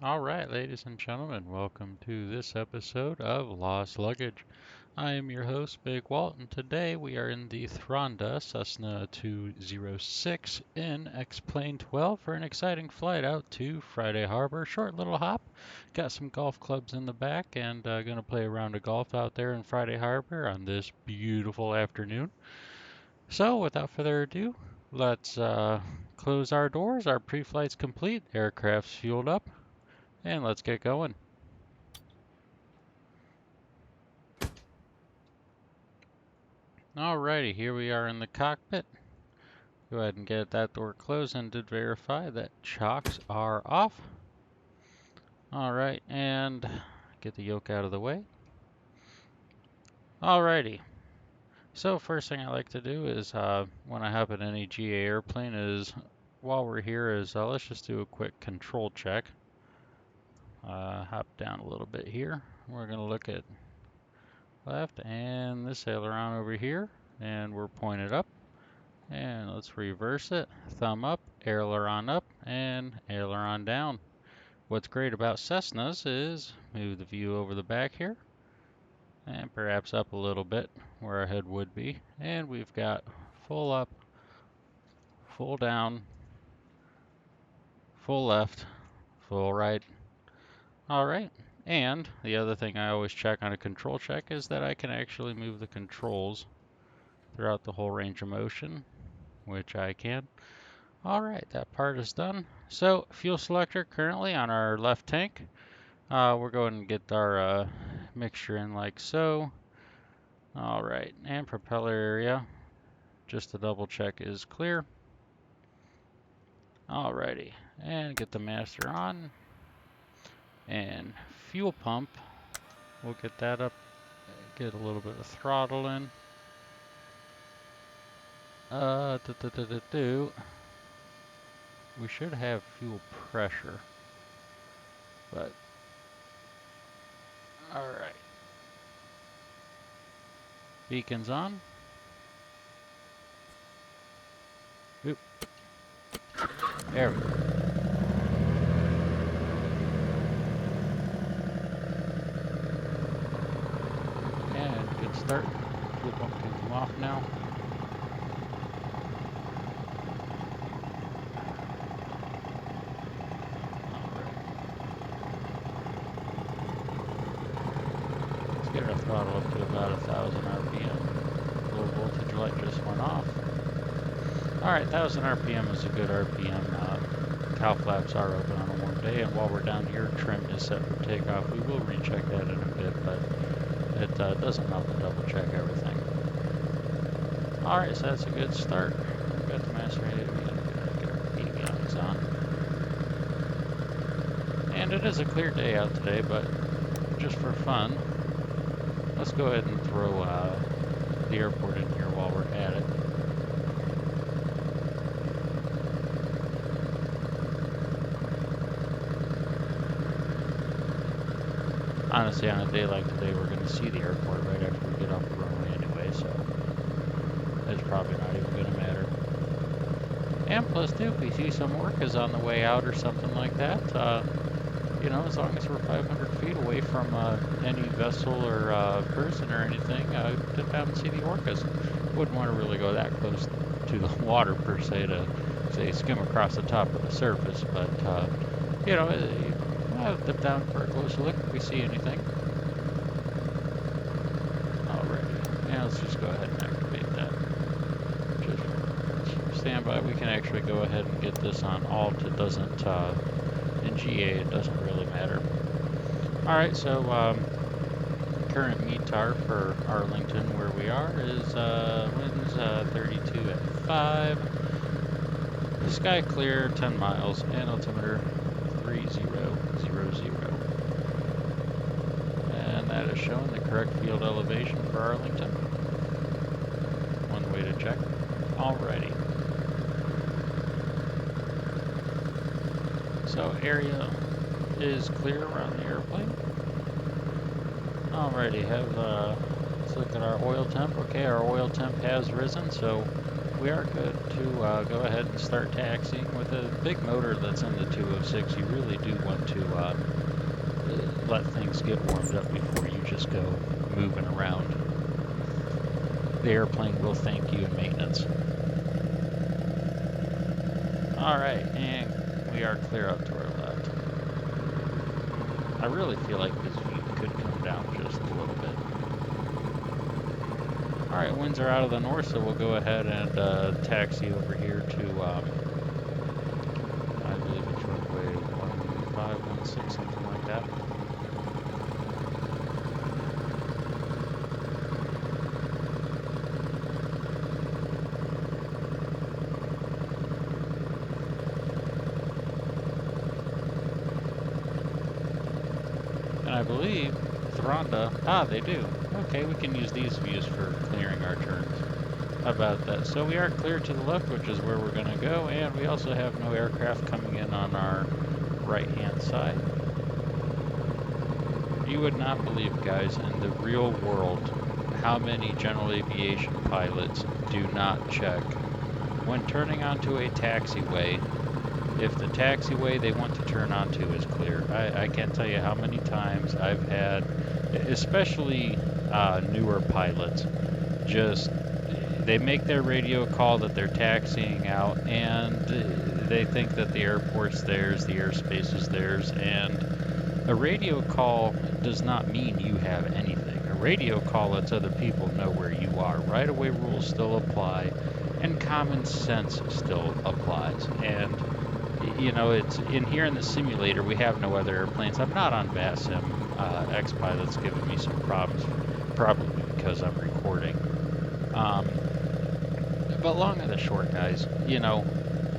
All right, ladies and gentlemen, welcome to this episode of Lost Luggage. I am your host, Big Walt, and today we are in the Thranda Cessna 206 in X-Plane 12 for an exciting flight out to Friday Harbor. Short little hop. Got some golf clubs in the back and going to play a round of golf out there in Friday Harbor on this beautiful afternoon. So, without further ado, let's close our doors. Our pre-flight's complete, aircraft's fueled up, and let's get going. Alrighty, here we are in the cockpit. Go ahead and get that door closed and to verify that chocks are off. Alright, and get the yoke out of the way. Alrighty, so first thing I like to do is when I hop in any GA airplane is while we're here is let's just do a quick control check. Hop down a little bit here. We're going to look at left and this aileron over here, and we're pointed up. And let's reverse it. Thumb up, and aileron down. What's great about Cessnas is move the view over the back here and perhaps up a little bit where our head would be. And we've got full up, full down, full left, full right. All right. And the other thing I always check on a control check is that I can actually move the controls throughout the whole range of motion, which I can. Alright, that part is done. So, fuel selector currently on our left tank. We're going to get our mixture in like so. Alright, and propeller area, just to double check, is clear. Alrighty, and get the master on. And fuel pump, we'll get that up, get a little bit of throttle in. We should have fuel pressure, but alright. Beacons on. Oop. There we go. And good start. Fuel pump can come off now. Let's get our throttle up to about 1,000 RPM. Low voltage light just went off. Alright, 1,000 RPM is a good RPM. Cow flaps are open on a warm day, and while we're down here, trim is set for takeoff. We will recheck that in a bit, but it doesn't help to double check everything. Alright, so that's a good start. We've got the master ready. We gotta get our avionics on. And it is a clear day out today, but just for fun, let's go ahead and throw the airport in here while we're at it. Honestly, on a day like today, we're going to see the airport right after we get off the runway anyway, so it's probably not even going to matter. And plus, too, if we see some work is on the way out or something like that, you know, as long as we're 500 feet away from any vessel or person or anything, dip down and see the orcas. Wouldn't want to really go that close to the water, per se, to, say, skim across the top of the surface, but, you know, I'll dip down for a closer look if we see anything. Alrighty, now let's just go ahead and activate that. Just stand by. We can actually go ahead and get this on alt. It doesn't, in GA, it doesn't really matter. Alright, so current METAR for Arlington, where we are, is winds 32 at 5. Sky clear, 10 miles, and altimeter 3000. And that is showing the correct field elevation for Arlington. One way to check. Alrighty. So area is clear around the airplane. Alrighty, let's look at our oil temp. Okay, our oil temp has risen, so we are good to go ahead and start taxiing. With a big motor that's in the 206, you really do want to let things get warmed up before you just go moving around. The airplane will thank you in maintenance. Alright, and we are clear out to our left. I really feel like this view could come down just a little bit. Alright, winds are out of the north, so we'll go ahead and taxi over here to, I believe it's runway 1516, something like that. And I believe Thranda, they do. Okay, we can use these views for clearing our turns. How about that? So we are clear to the left, which is where we're going to go, and we also have no aircraft coming in on our right-hand side. You would not believe, guys, in the real world, how many general aviation pilots do not check when turning onto a taxiway if the taxiway they want to turn onto is clear. I can't tell you how many times I've had, especially newer pilots, just they make their radio call that they're taxiing out, and they think that the airport's theirs, the airspace is theirs, and a radio call does not mean you have anything. A radio call lets other people know where you are. Right-of-way rules still apply, and common sense still applies. And you know, it's in here in the simulator, we have no other airplanes. I'm not on VASIM. X-Pilot's giving me some problems, probably because I'm recording. But long and the short, guys, you know,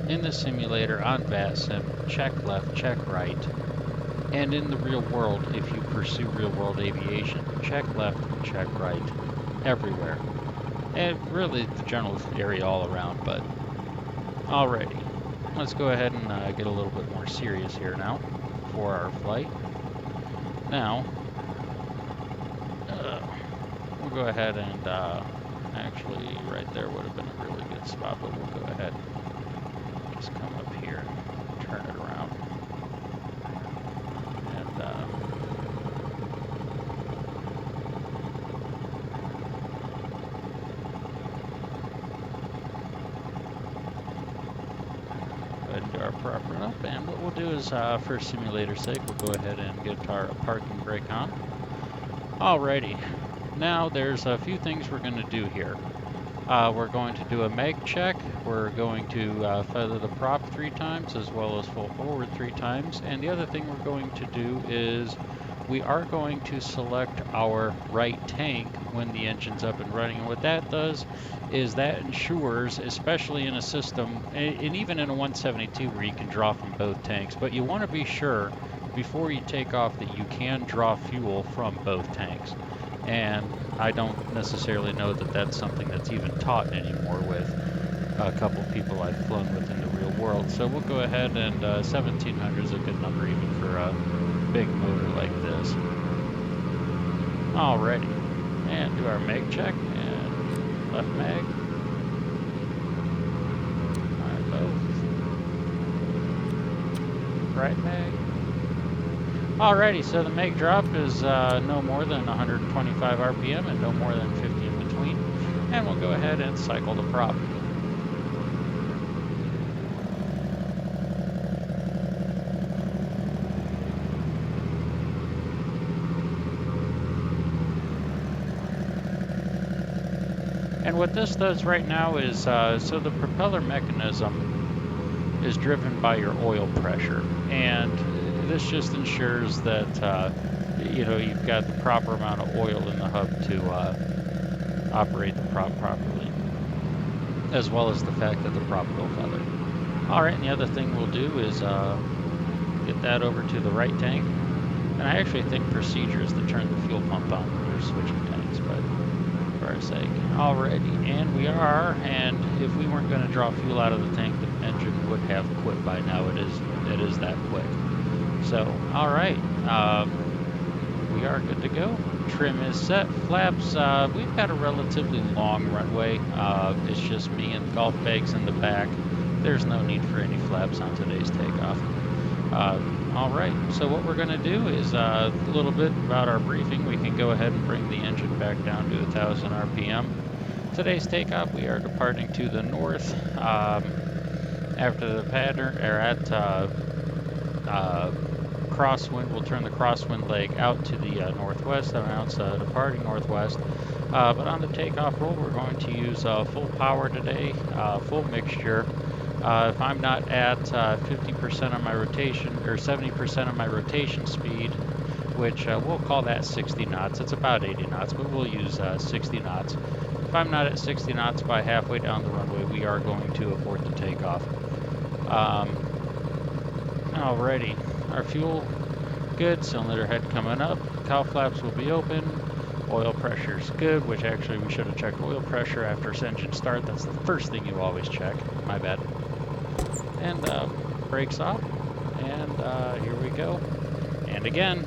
in the simulator on VASIM, check left, check right. And in the real world, if you pursue real world aviation, check left, check right, everywhere. And really the general area all around, but alrighty. Let's go ahead and get a little bit more serious here now for our flight. Now, we'll go ahead and actually right there would have been a really good spot, but we'll go ahead and just come up here and turn it around. And go ahead and do our proper up, and what we'll do is for simulator's sake, we'll go ahead and get our parking brake on. Alrighty, now there's a few things we're going to do here. We're going to do a mag check, we're going to feather the prop 3 times as well as full forward 3 times, and the other thing we're going to do is we are going to select our right tank when the engine's up and running. And what that does is that ensures, especially in a system, and even in a 172 where you can draw from both tanks, but you want to be sure before you take off that you can draw fuel from both tanks. And I don't necessarily know that that's something that's even taught anymore with a couple people I've flown with in the real world. So we'll go ahead and 1700 is a good number even for a big motor like this. Alrighty, and do our mag check, and left mag. Alright, both. Right mag. Alrighty, so the mag drop is no more than 125 RPM and no more than 50 in between. And we'll go ahead and cycle the prop. And what this does right now is, so the propeller mechanism is driven by your oil pressure. And this just ensures that, you know, you've got the proper amount of oil in the hub to operate the prop properly, as well as the fact that the prop will feather. All right, and the other thing we'll do is get that over to the right tank. And I actually think procedure is to turn the fuel pump on when you're switching tanks, but for our sake. Alrighty, and we are, and if we weren't going to draw fuel out of the tank, the engine would have quit by now. It is that quick. So, alright, we are good to go. Trim is set. Flaps, we've got a relatively long runway. It's just me and golf bags in the back. There's no need for any flaps on today's takeoff. All right, so what we're going to do is a little bit about our briefing. We can go ahead and bring the engine back down to 1,000 RPM. Today's takeoff, we are departing to the north. After the pattern, or at crosswind, we'll turn the crosswind leg out to the northwest, announce departing northwest. But on the takeoff roll, we're going to use full power today, full mixture. If I'm not at 50% of my rotation, or 70% of my rotation speed, which we'll call that 60 knots. It's about 80 knots, but we'll use 60 knots. If I'm not at 60 knots by halfway down the runway, we are going to abort the takeoff. Alrighty, our fuel good, cylinder head coming up, cowl flaps will be open, oil pressure's good, which actually we should have checked oil pressure after engine start. That's the first thing you always check, my bad. And brakes off, and here we go. And again,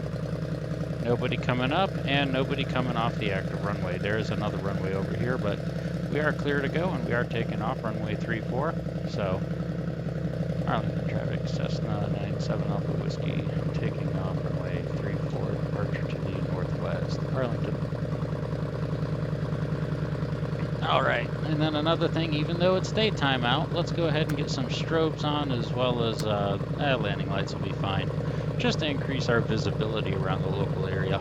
nobody coming up and nobody coming off the active runway. There is another runway over here, but we are clear to go and we are taking off runway 34. So, Arlington traffic, Cessna 97 Alpha Whiskey, taking off runway 34, departure to the northwest, Arlington. Alright, and then another thing, even though it's daytime out, let's go ahead and get some strobes on, as well as landing lights will be fine, just to increase our visibility around the local area.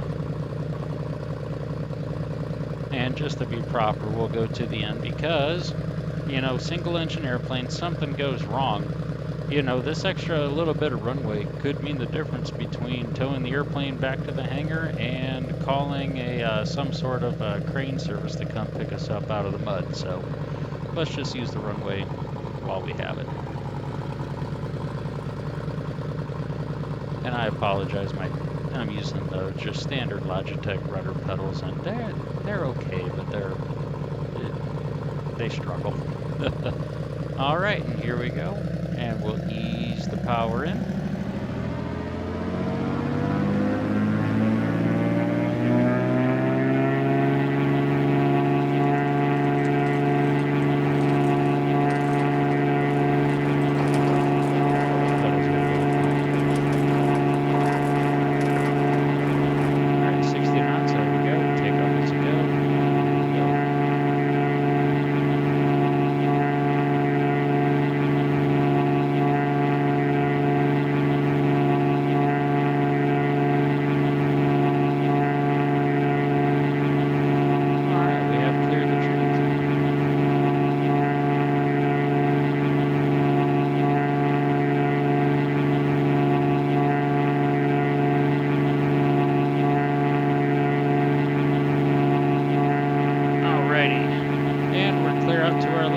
And just to be proper, we'll go to the end because, you know, single engine airplane, something goes wrong. You know, this extra little bit of runway could mean the difference between towing the airplane back to the hangar and calling a some sort of crane service to come pick us up out of the mud. So let's just use the runway while we have it. And I apologize, I'm using the just standard Logitech rudder pedals, and they're okay, but they struggle. All right, and here we go. And we'll ease the power in. Alright, 60 knots, there we go. Takeoff is a go.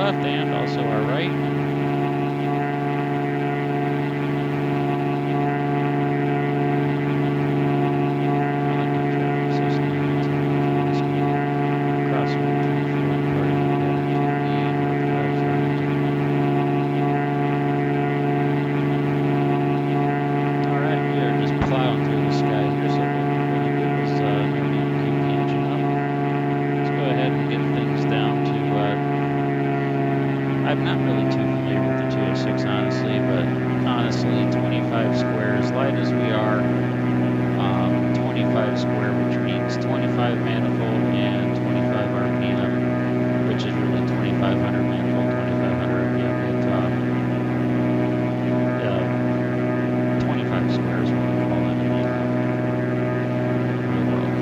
And also our right. Alright, we are just plowing through the sky here, so what we're going to do is no need to keep the engine up. Let's go ahead and get things down to I'm not really too familiar with the 206, honestly, but honestly, 25 square, as light as we are, 25 square, which means 25 manifold and 25 RPM, which is really 2500 manifold, 2500 RPM, but 25 square is what we call that in the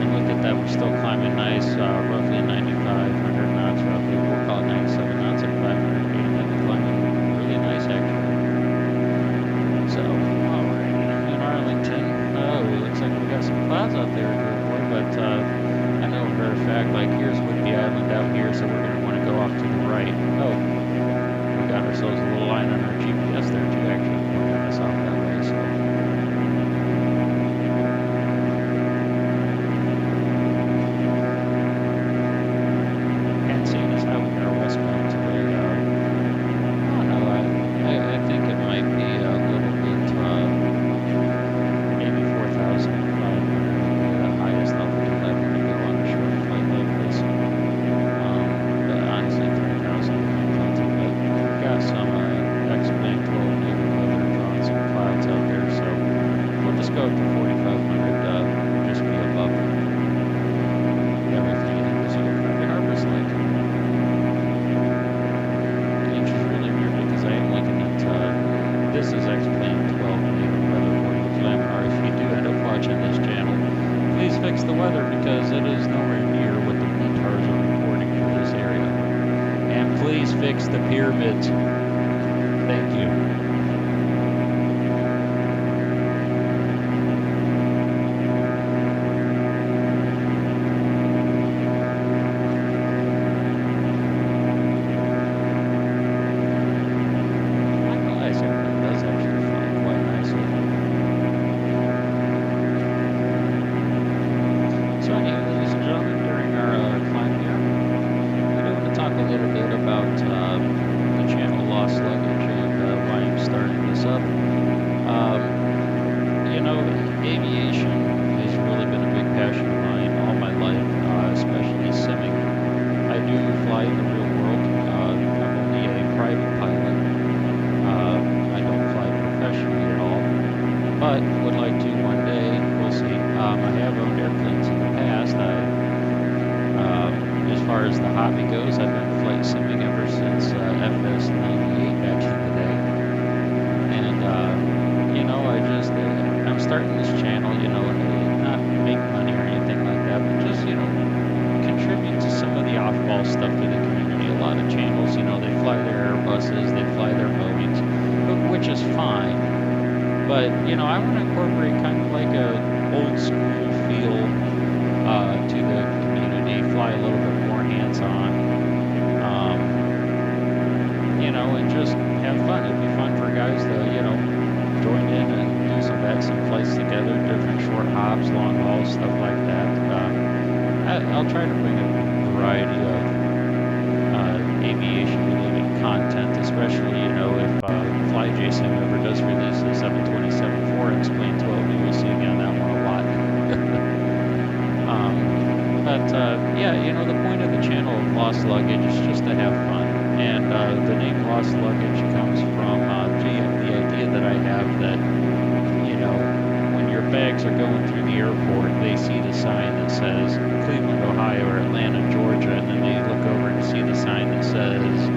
and look at that, we're still climbing nice, roughly 9,500 knots, roughly, we'll call it 97 knots at 500. Really nice, actually. So, alright, in Arlington, it looks like we got some clouds out there to avoid, but I know for a fact, like here's Whidbey Island out here, so we're going to want to go off to the right. Oh, we got ourselves a little line on our GPS there too, actually, pointing us off that way, so. And seeing as how we are westbound today, I think it might be a little bit, maybe 4,500 would be the highest this is X-Plane 12 native weather for you, Flaminar. If you do end up watching this channel, please fix the weather because it is nowhere near what the retards are reporting for this area. And please fix the pyramids. Thank you. Lost Luggage and why I'm starting this up. You know, aviation has really been a big passion of mine all my life, especially simming. I do fly in the real world. I'm only a private pilot. I don't fly professionally at all, but would like to one day. We'll see. I have owned airplanes in the past. As far as the hobby goes, I've been flight simming ever since FS 98 back in the day. And, you know, I'm starting this channel, you know, and not make money or anything like that, but just, you know, contribute to some of the off-ball stuff to the community. A lot of channels, you know, they fly their Airbuses, they fly their Boeings, which is fine. But, you know, I want to incorporate kind of like a old school feel to the community, fly a little bit more hands-on, you know, and just have fun. It'd be fun for guys to, you know, join in and do some flights together, different short hops, long hauls, stuff like that. I'll try to bring a variety of aviation-related content, especially, you know, if FlyJSim ever does release the 727-4 X-Plane 12, you will see me on that one a lot. Yeah, you know, the point of the channel of Lost Luggage is just to have fun. And the name Lost Luggage comes from the idea that I have that, you know, when your bags are going through the airport, they see the sign that says Cleveland, Ohio, or Atlanta, Georgia, and then they look over and see the sign that says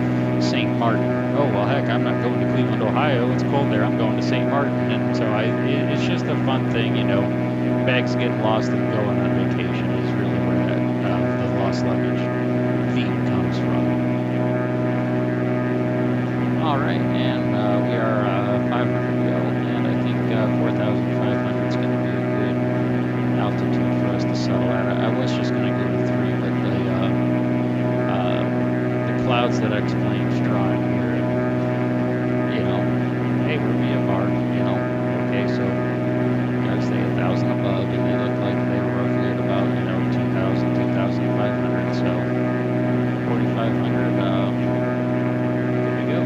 St. Martin. Oh, well, heck, I'm not going to Cleveland, Ohio. It's cold there. I'm going to St. Martin. And so it's just a fun thing, you know. Bags getting lost and going on vacation is really where that the Lost Luggage theme comes from. All right, and we are 500 to go, and I think 4,500 is going to be a good altitude for us to settle at. I was just going to go to 3, but the clouds that X-Plane's drawing here, you know, hey, we're VFR, you know, okay, so gotta stay 1,000 above, and they look like they were roughly at about, you know, 2,000, 2,500, so 4,500, here we go.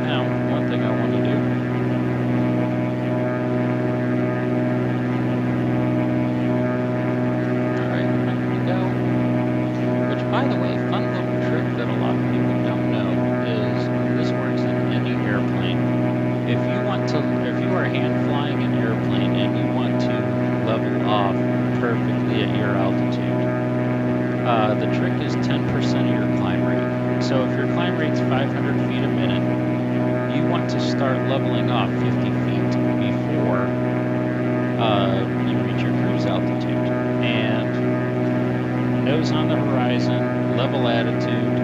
Now, one thing I want to do, alright, here we go, which, by the way, fun little trick that a lot of people don't know is this works in any airplane. If you are hand flying an airplane and you want to level off perfectly at your altitude, the trick is 10% of your climb rate. So if your climb rate's 500 feet a minute, you want to start leveling off 50 feet before you reach your cruise altitude. And nose on the horizon, level attitude,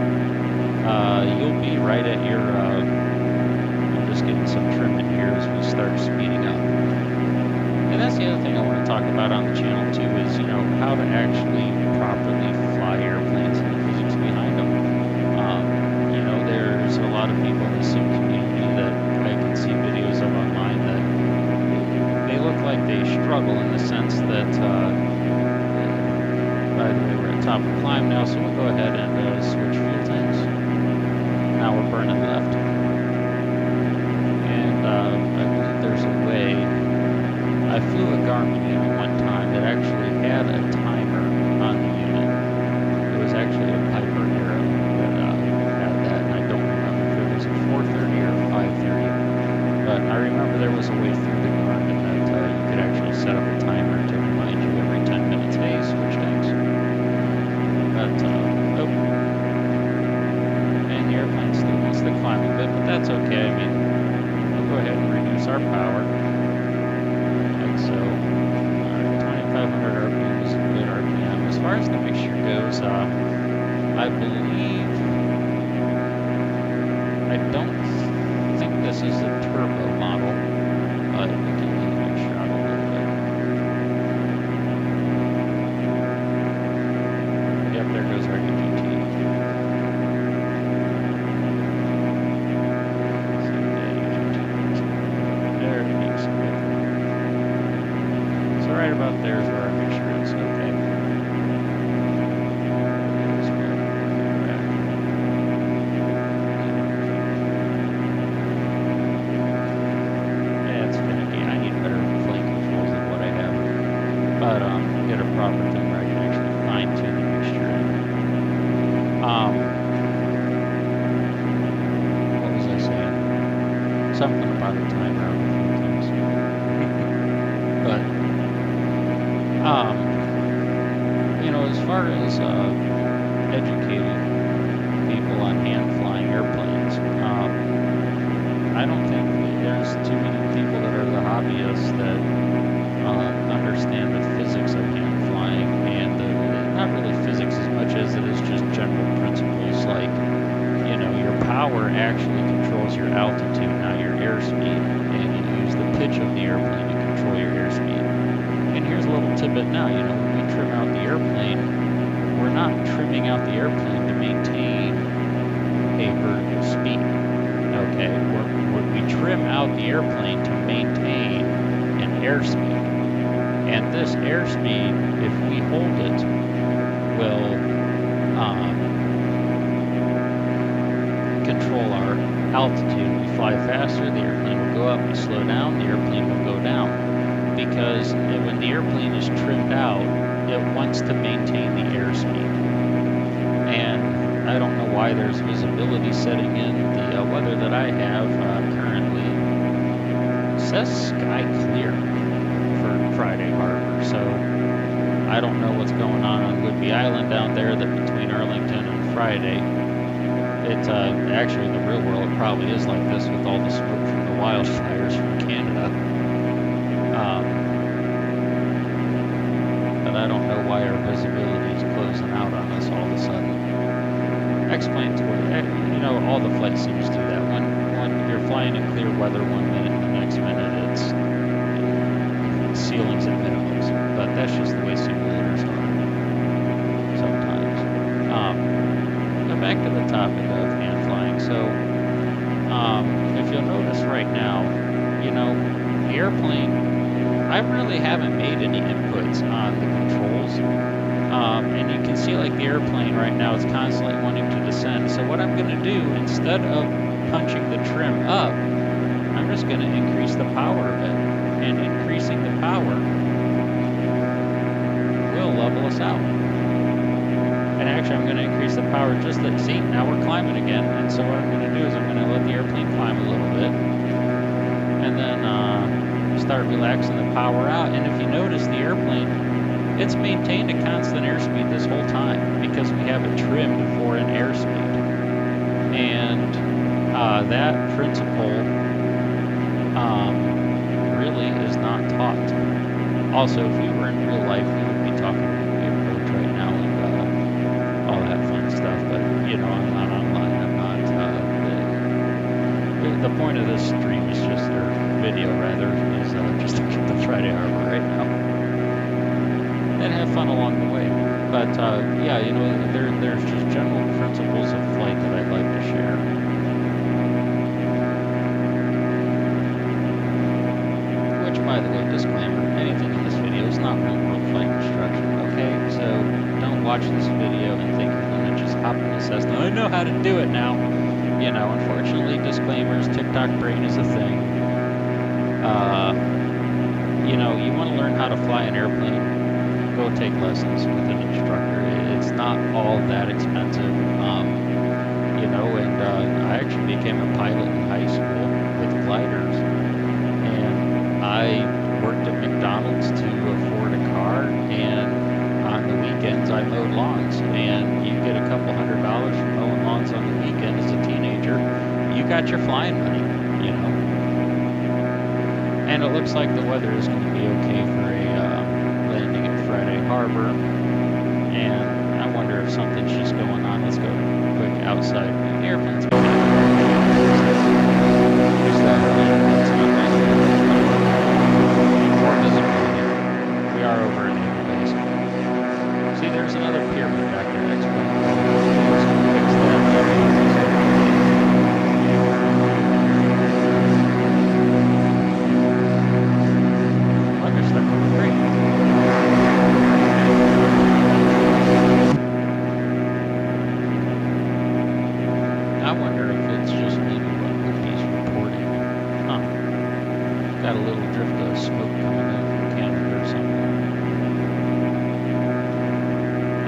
you'll be right at your, I'm just getting some trim in here as we start speeding up. And that's the other thing I want to talk about on the channel too is, you know, how to actually properly fly airplanes and the physics behind them. You know, there's a lot of people in the sim community that I can see videos of online that they look like they struggle in the sense that, by the way, we're at top of climb now, so we'll go ahead and switch fuel tanks. Now we're burning left. And I believe there's a way. I flew a Garmin unit one time that actually had a timer on the unit. It was actually a Piper Arrow that had that, and I don't remember if it was a 430 or a 530. But I remember there was a way through the Garmin that you could actually set up a timer to remind you every 10 minutes, hey, switch tanks. power. Like so. Alright, 2,500 RPM is a good RPM. As far as the mixture goes, I believe, I don't think this is a turbo model, but we can leave the mixture out a little bit. Yep, there goes our GT. There it peaks. So right about there is where our mixture is. Okay. Yeah, it's finicky. I need better flame controls than what I have. But get a proper thing where I can actually fine tune the mixture. What was I saying? Something about a timer on a few things. But you know, as far as educating people on hand flying airplanes, I don't think there's too many people that are the hobbyists that understand the physics of hand flying, and not really physics as much as it is just general principles, like, you know, your power actually controls your altitude, not your airspeed, and you use the pitch of the airplane to control your airspeed. And here's a little tidbit now, you know, when we trim out the airplane, we're not trimming out the airplane to maintain a vertical speed, okay? We trim out the airplane to maintain an airspeed. And this airspeed, if we hold it, will control our altitude. We fly faster, the airplane will go up. We slow down, the airplane will go down. Because when the airplane is trimmed out, it wants to maintain the airspeed. And I don't know why there's visibility setting in. The weather that I have currently says sky clear for Friday Harbor, so I don't know what's going on Whidbey Island down there, that between Arlington and Friday. It actually, in the real world, it probably is like this with all the smoke from the wildfires from Canada. But I don't know why our visibility is closing out on us all of a sudden. Explains what, you know, all the flight sims do that. When you're flying in clear weather 1 minute, and the next minute it's ceilings and minimums. But that's just the way simulators are sometimes. But back to the topic of hand flying. So, if you'll notice right now, you know, the airplane, I really haven't made any inputs on the controls. And you can see, like, the airplane right now is constantly wanting to descend. So what I'm going to do, instead of punching the trim up, I'm just going to increase the power of it. And increasing the power will level us out. And actually, I'm going to increase the power just to see, now we're climbing again. And so what I'm going to do is I'm going to let the airplane climb a little bit. And then start relaxing the power out. And if you notice, the airplane, it's maintained a constant airspeed this whole time because we have it trimmed for an airspeed. And that principle really is not taught. Also, if we were in real life, we would be talking to the approach right now and all that fun stuff. But, you know, I'm not online. I'm not. The point of this stream is just, or video rather, is just to get the Friday Harbor right now. And have fun along the way. But yeah, you know, there's just general principles of flight that I'd like to share. Which, by the way, disclaimer, anything in this video is not real world flight instruction, okay? So don't watch this video and think you're going to just hop in a Cessna. I know how to do it now. You know, unfortunately, disclaimers, TikTok brain is a thing. You know, you want to learn how to fly an airplane, go take lessons with an instructor. It's not all that expensive, you know, and I actually became a pilot in high school with gliders, and I worked at McDonald's to afford a car, and on the weekends I mowed lawns, and you get a couple $100 from mowing lawns on the weekend as a teenager. You got your flying money, you know. And it looks like the weather is going to be okay for a landing at Friday Harbor. And I wonder if something's just going on. Let's go quick outside. The airplane's been more visibility. We are over at Naval Base. See, there's another pyramid back there. That's pretty cool. Let's fix that. Weather's starting to look great. I wonder if it's just maybe what Whoopi's reporting. Huh. Got a little drift of smoke coming in from Canada or something.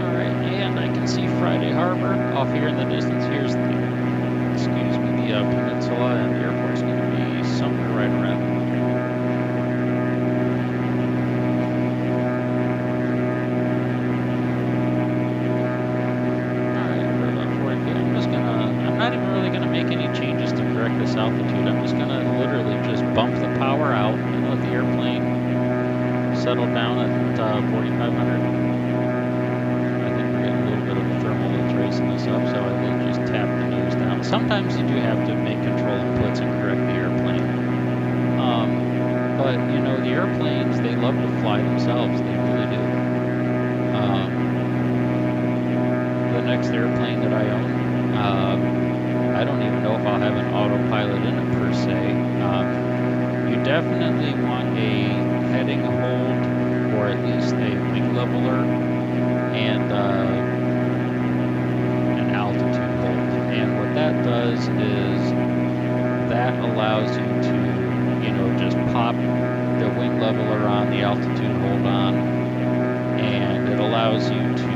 Alright, and I can see Friday Harbor off here in the distance. Here's the, excuse me, the peninsula, and the airport's going to be somewhere right around here. Alright, we're about 40 feet. I'm not even really going to make any changes to correct this altitude. I'm just going to literally just bump the power out and let the airplane settle down at 4,500. I think we're getting a little bit of a thermal that's racing us up, so I will just tap the nose down. Sometimes you do have to make control inputs and correct the airplane. But, you know, the airplanes, they love to fly themselves. They really do. The next airplane that I own, I don't even know if I'll have an autopilot in it per se. You definitely want a heading hold, or at least a wing leveler, and an altitude hold. And what that does is that allows you to, you know, just pop the wing leveler on, the altitude hold on, and it allows you to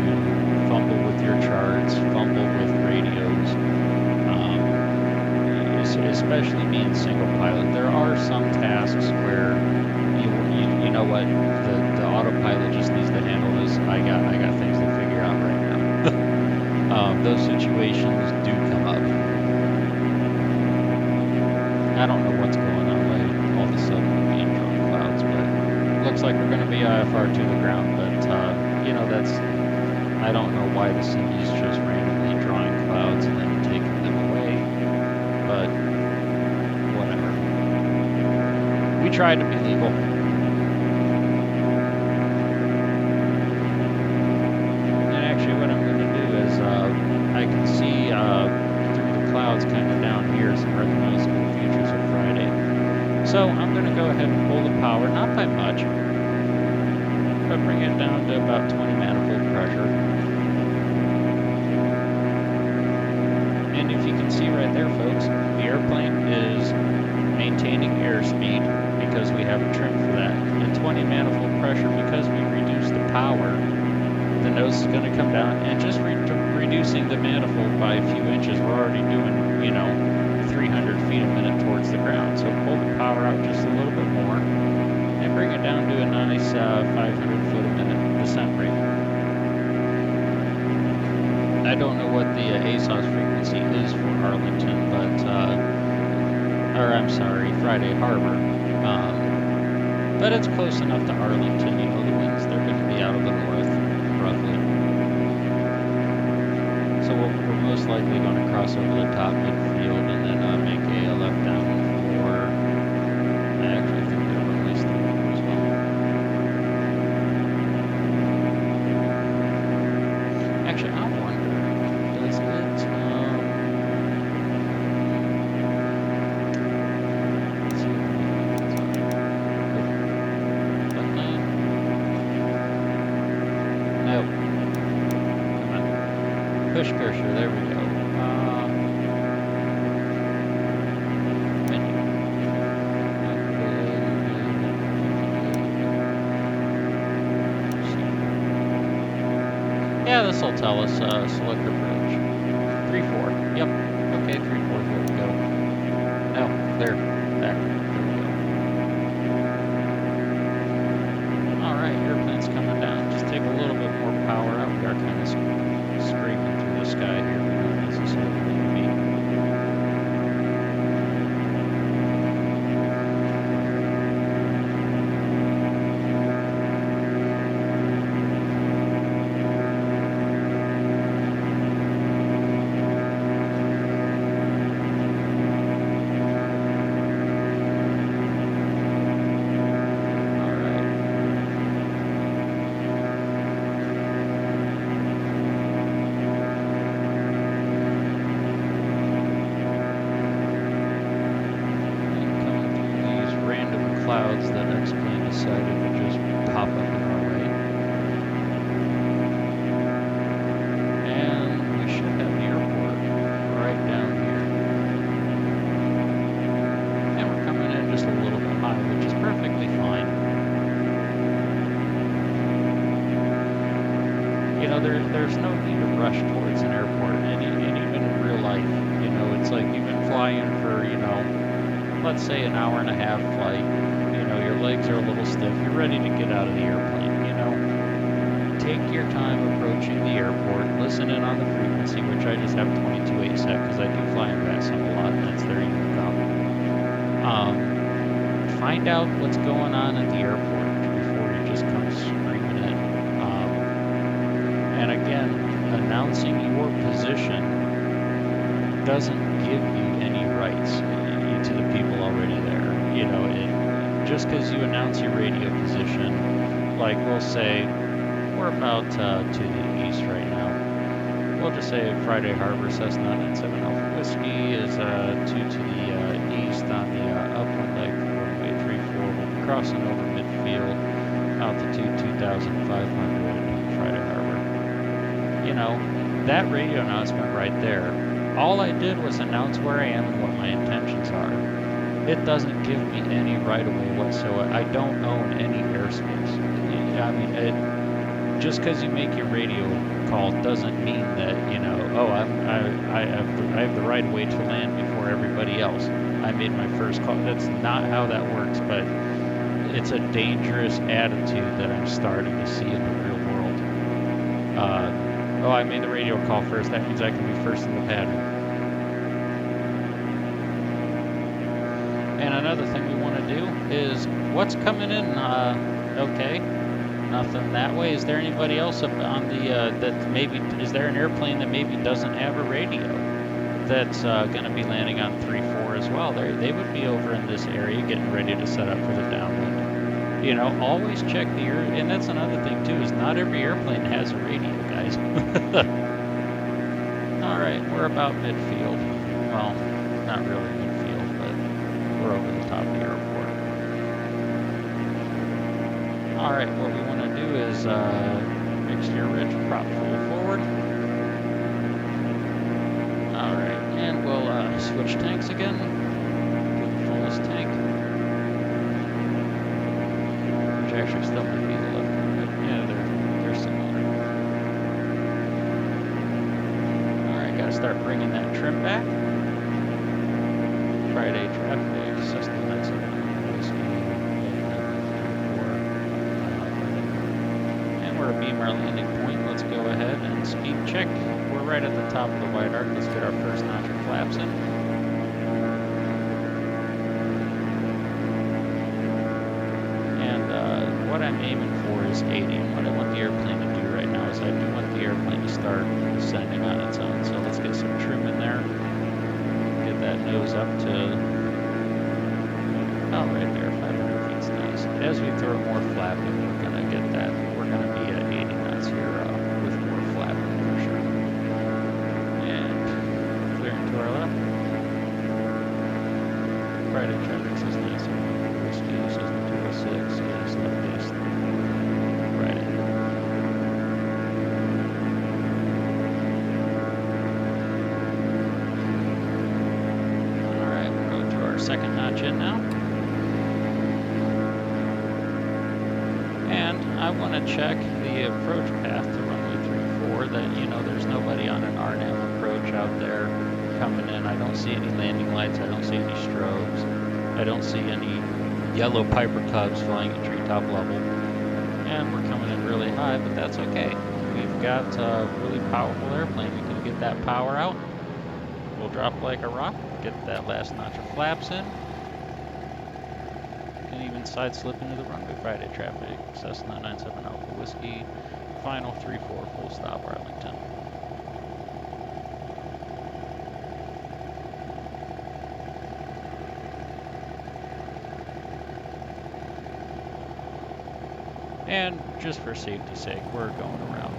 fumble with your charts, fumble with radios, especially being single pilot. There are some tasks where you know what, the autopilot just needs to handle this. I got things to figure out right now. Those situations do come up. I don't know what's going on, like all of a sudden being drawn clouds, but it looks like we're going to be IFR to the ground. But you know, that's, I don't know why the CME's just randomly drawing clouds and then taking them away, but whatever. We tried to be legal. And actually what I'm going to do is I can see through the clouds kind of down here some recognizable features of Friday. So I'm going to go ahead and pull the power, not by much, but bring it down to about 20 manifold pressure. And if you can see right there, folks, the airplane is maintaining airspeed because we have a trim for that. And 20 manifold pressure, because we reduced the power, the nose is going to come down, and just reducing the manifold by a few inches, we're already doing, you know, 300 feet a minute towards the ground. So pull the power out just a little bit more and bring it down to a nice 500 foot a minute descent rate. I don't know what the ASOS frequency is for Arlington, but, or I'm sorry, Friday Harbor. But it's close enough to Arlington. You know, the winds, they're going to be out of the north, roughly. So we're most likely going to cross over the top midfield and then make a left down for, I actually think they're released through as well. Actually, I wonder, does it, let's see what no. Come on. Push cursor, there we go. Menu. Yeah, this will tell us select the bridge. 3-4. Yep. Okay, 3-4 is where we go. No, there. Back. There we go. Alright, airplane's coming down. Just take a little bit more power out. We are kind of scraping through the sky here. We don't necessarily need to be. decided to just pop up in our way. And we should have the airport right down here. And we're coming in just a little bit high, which is perfectly fine. You know, there's no need to rush towards an airport, and even in real life, you know, it's like you've been flying for, you know, let's say an hour and a half flight. You know, your legs are a little stiff. You're ready to get out of the airplane. You know, take your time approaching the airport. Listen in on the frequency, which I just have 22.8 set because I do fly in VATSIM a lot, and that's there you go. Find out what's going on at the airport before you just come screaming in. And again, announcing your position doesn't give you any rights to the people already there. You know, just because you announce your radio position, like we'll say, we're about to the east right now. We'll just say Friday Harbor, Cessna 97 Alpha Whiskey is 2 to the east on the upwind leg for runway 34. We'll be crossing over midfield, altitude 2,500, Friday Harbor. You know, that radio announcement right there, all I did was announce where I am and what my intentions are. It doesn't give me any right-of-way whatsoever. I don't own any airspace. I mean, just because you make your radio call doesn't mean that, you know, oh, I have the right-of-way to land before everybody else. I made my first call. That's not how that works, but it's a dangerous attitude that I'm starting to see in the real world. Oh, I made the radio call first. That means I can be first in the pattern. And another thing we want to do is, what's coming in? Okay, nothing that way. Is there anybody else up on the, that maybe, is there an airplane that maybe doesn't have a radio that's going to be landing on 3-4 as well? They would be over in this area getting ready to set up for the downwind. You know, always check the air, and that's another thing too, is not every airplane has a radio, guys. All right, we're about midfield. Well, not really midfield, but we're over the top of the airport. All right, what we want to do is mixture rich, prop full forward. All right, and we'll switch tanks again to the fullest tank. Actually still might be the left one, but yeah, they're similar. Alright, gotta start bringing that trim back. Friday traffic, Cessna 97 Whiskey, and we're a beam our landing point. Let's go ahead and speed check. We're right at the top of the wide arc. Let's get our first notch of flaps in. What I'm aiming for is 80, and what I want the airplane to do right now is I do want the airplane to start ascending on its own. So let's get some trim in there, get that nose up to, oh, right there, 500 feet's nice. As we throw more flapping, we're gonna get that, we're gonna be at 80 knots here with more flapping for sure. And clearing to our left. Friday traffic says nice. Whiskey says 206, yes, left base. Right. Alright, we'll go to our second notch in now. And I want to check the approach path to runway 34 that, you know, there's nobody on an RNAV approach out there coming in. I don't see any landing lights. I don't see any strobes. I don't see any yellow Piper Cubs flying at treetop level. And we're coming in really high, but that's okay. We've got a really powerful airplane. We can get that power out. We'll drop like a rock, get that last notch of flaps in. Can even side slip into the runway. Friday traffic, Cessna 97 Alpha Whiskey, final 3-4, full stop, Arlington. And just for safety's sake, we're going around.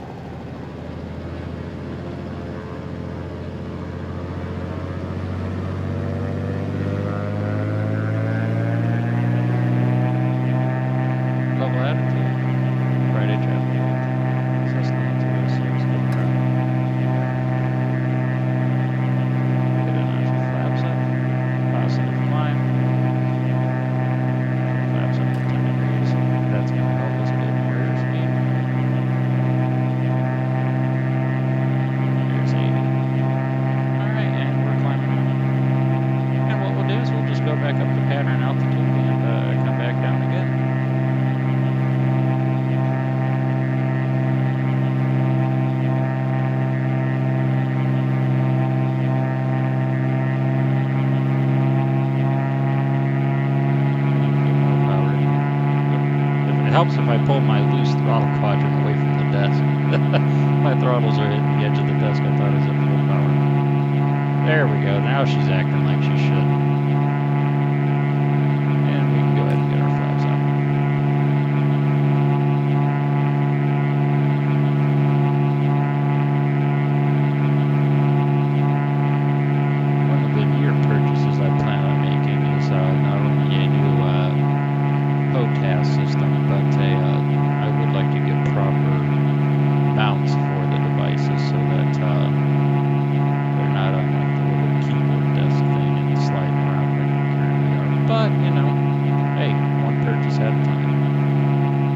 helps if I pull my loose throttle quadrant away from the desk. My throttles are hitting the edge of the desk. I thought I was at full power. There we go. Now she's acting like she should. And we can go ahead and get our flaps out. One of the near purchases I plan on making is not only a new POTAS system, but I would like to get proper mounts for the devices so that they're not on like the little keyboard desk thing and sliding around like they currently are. But, you know, hey, one purchase at a time.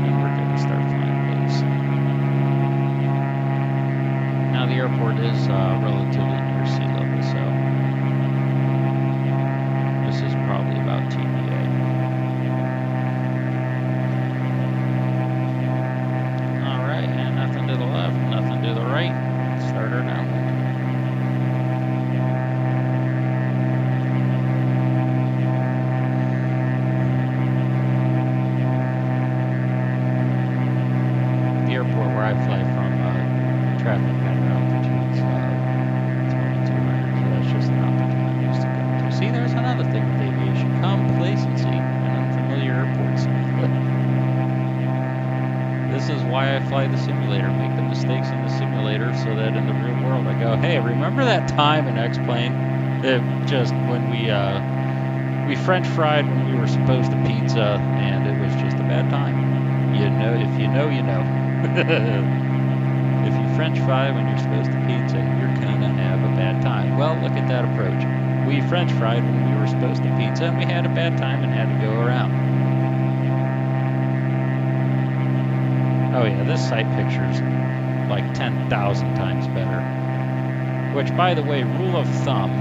And we're going to start flying base. Now the airport is relatively near sea level, so this is probably about TBA. Alright, and nothing to the left, nothing to the right. Start her downwind. The airport where I fly from, traffic pattern altitude is 2200, so that's just an altitude I'm used to going to. See, there's another thing with aviation: complacency and unfamiliar airports. This is why I fly the simulator, make the mistakes in the simulator so that in the real world I go, hey, remember that time in X-Plane? Just when we French fried when we were supposed to pizza, and it was just a bad time. You know, if you know, you know. If you French fry when you're supposed to pizza, you're gonna have a bad time. Well, look at that approach. We French fried when we were supposed to pizza, and we had a bad time and had to go around. Oh yeah, this sight picture's like 10,000 times better. Which, by the way, rule of thumb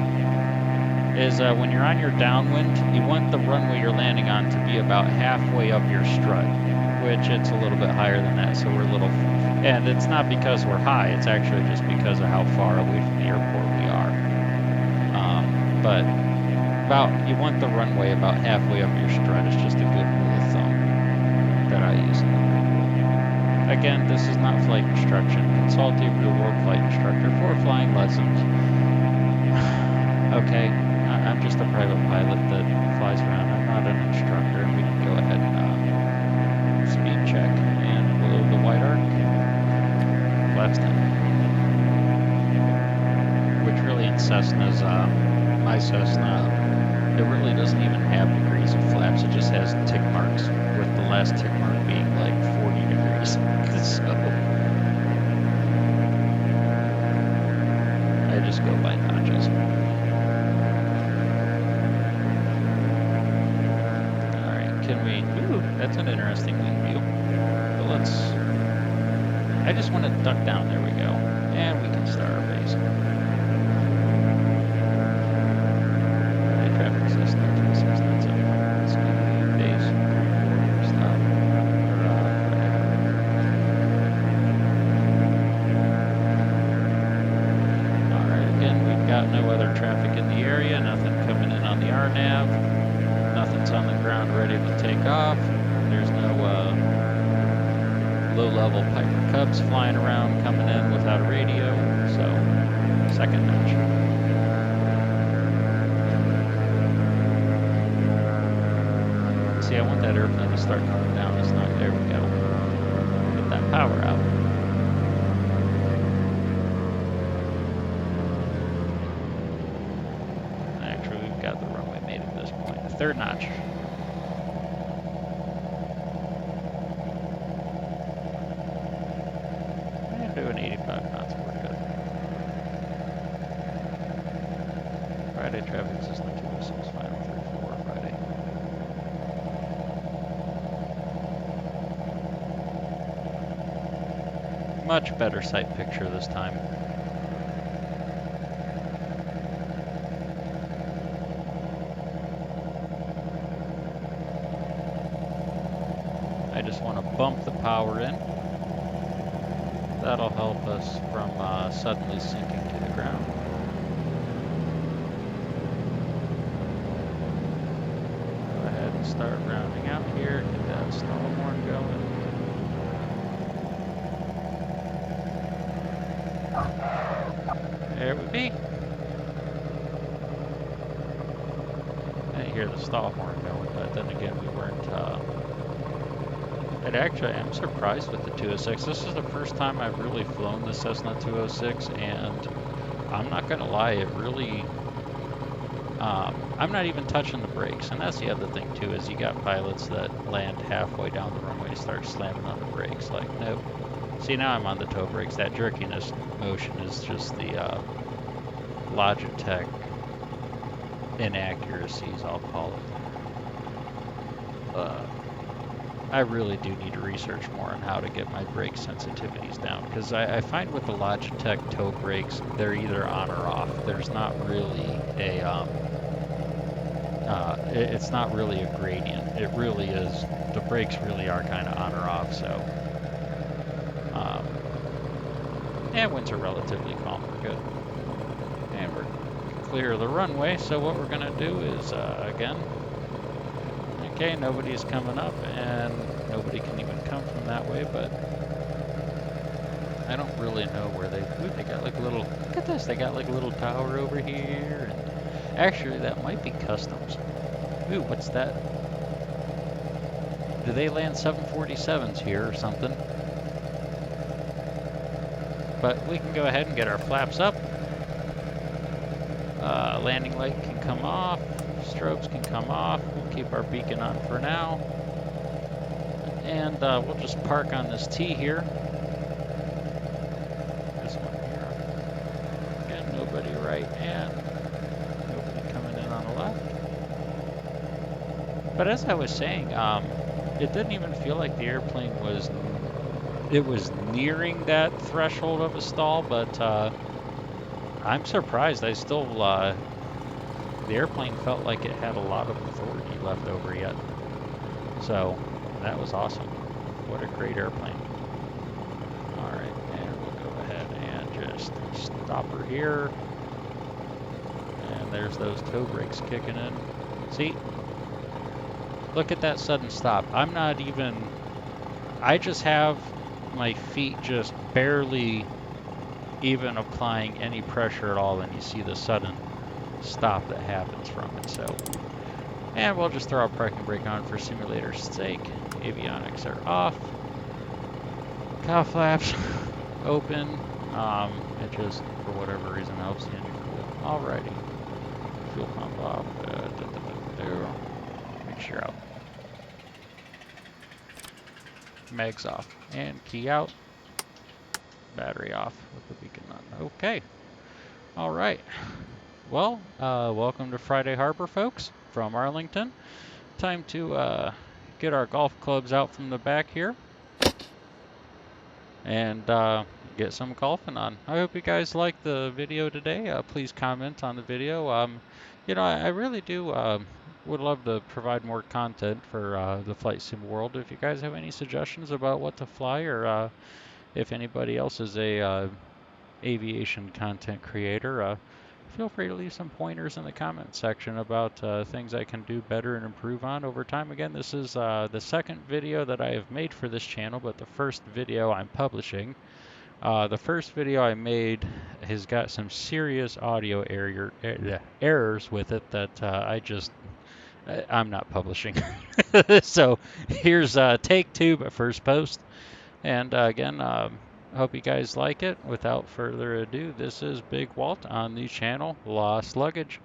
is when you're on your downwind, you want the runway you're landing on to be about halfway up your strut, which it's a little bit higher than that, so we're a little... And it's not because we're high, it's actually just because of how far away from the airport we are. But you want the runway about halfway up your strut. It's just a good rule of thumb that I use. Again, this is not flight instruction. Consult a real-world flight instructor for flying lessons. Okay, I'm just a private pilot that flies around. I'm not an instructor, and we can go ahead and speed check and below the white arc. Flaps 10. Which really in Cessna's, my Cessna, it really doesn't even have degrees of flaps. It just has tick marks, with the last tick mark being like 40 degrees. So I just go by notches. Alright, can we... Ooh, that's an interesting wing view. But I just want to duck down. There we go. And we can start our base. Traffic Cessna 2697. Let's go base. Stop. Alright, again, we've got no other traffic in the area, nothing coming in on the RNAV, nothing's on the ground ready to take off, there's no low-level Piper Cubs flying around coming in without a radio, so second notch. See, I want that airplane to start coming down. It's not. There we go. Get that power out. Actually, we've got the runway made at this point. Third notch. And doing 85 knots. We're good. Friday traffic system 206, final 34, Friday. Much better sight picture this time. I just want to bump the power in. That'll help us from suddenly sinking to the ground. Go ahead and start rounding out here, get that stall horn going. There we be. I hear the stall horn going, but then again, we weren't. And actually, I'm surprised with the 206. This is the first time I've really flown the Cessna 206, and I'm not gonna lie, it really. I'm not even touching the brakes, and that's the other thing too. Is you got pilots that land halfway down the runway, start slamming on the brakes. Like, nope. See, now I'm on the toe brakes. That jerkiness motion is just the Logitech inaccuracies, I'll call it. I really do need to research more on how to get my brake sensitivities down, because I find with the Logitech toe brakes, they're either on or off. There's not really a, it's not really a gradient. It really is, the brakes really are kind of on or off, so. And winds are relatively calm, we're good. And we're clear of the runway, so what we're gonna do is, again, okay, nobody's coming up, and nobody can even come from that way, but I don't really know where they got like a little, look at this, they got like a little tower over here, and actually that might be customs. Ooh, what's that? Do they land 747s here or something? But we can go ahead and get our flaps up. Landing light can come off, strobes can come off, we'll keep our beacon on for now. And we'll just park on this T here. This one here. Again, nobody right and nobody coming in on the left. But as I was saying, it didn't even feel like the airplane was, it was nearing that threshold of a stall, but I'm surprised. I still, the airplane felt like it had a lot of authority left over yet. So that was awesome. What a great airplane. All right, and we'll go ahead and just stop her here. And there's those toe brakes kicking in. See? Look at that sudden stop. I'm not even, I just have my feet just barely even applying any pressure at all, and you see the sudden stop that happens from it. So, and we'll just throw our parking brake on for simulator's sake. Avionics are off. Cow flaps open. It just, for whatever reason, helps the engine cool. Alrighty. Fuel pump off. Mixture out. Mags off. And key out. Battery off with the beacon on. Okay. Alright. Well, welcome to Friday Harbor, folks, from Arlington. Time to get our golf clubs out from the back here and get some golfing on. I hope you guys liked the video today. Please comment on the video. You know, I really do would love to provide more content for the flight sim world. If you guys have any suggestions about what to fly, or if anybody else is a aviation content creator, feel free to leave some pointers in the comment section about things I can do better and improve on over time. Again, this is the second video that I have made for this channel, but the first video I'm publishing. The first video I made has got some serious audio errors with it that I'm not publishing. So here's take two, but first post. And again, hope you guys like it. Without further ado, this is Big Walt on the channel Lost Luggage.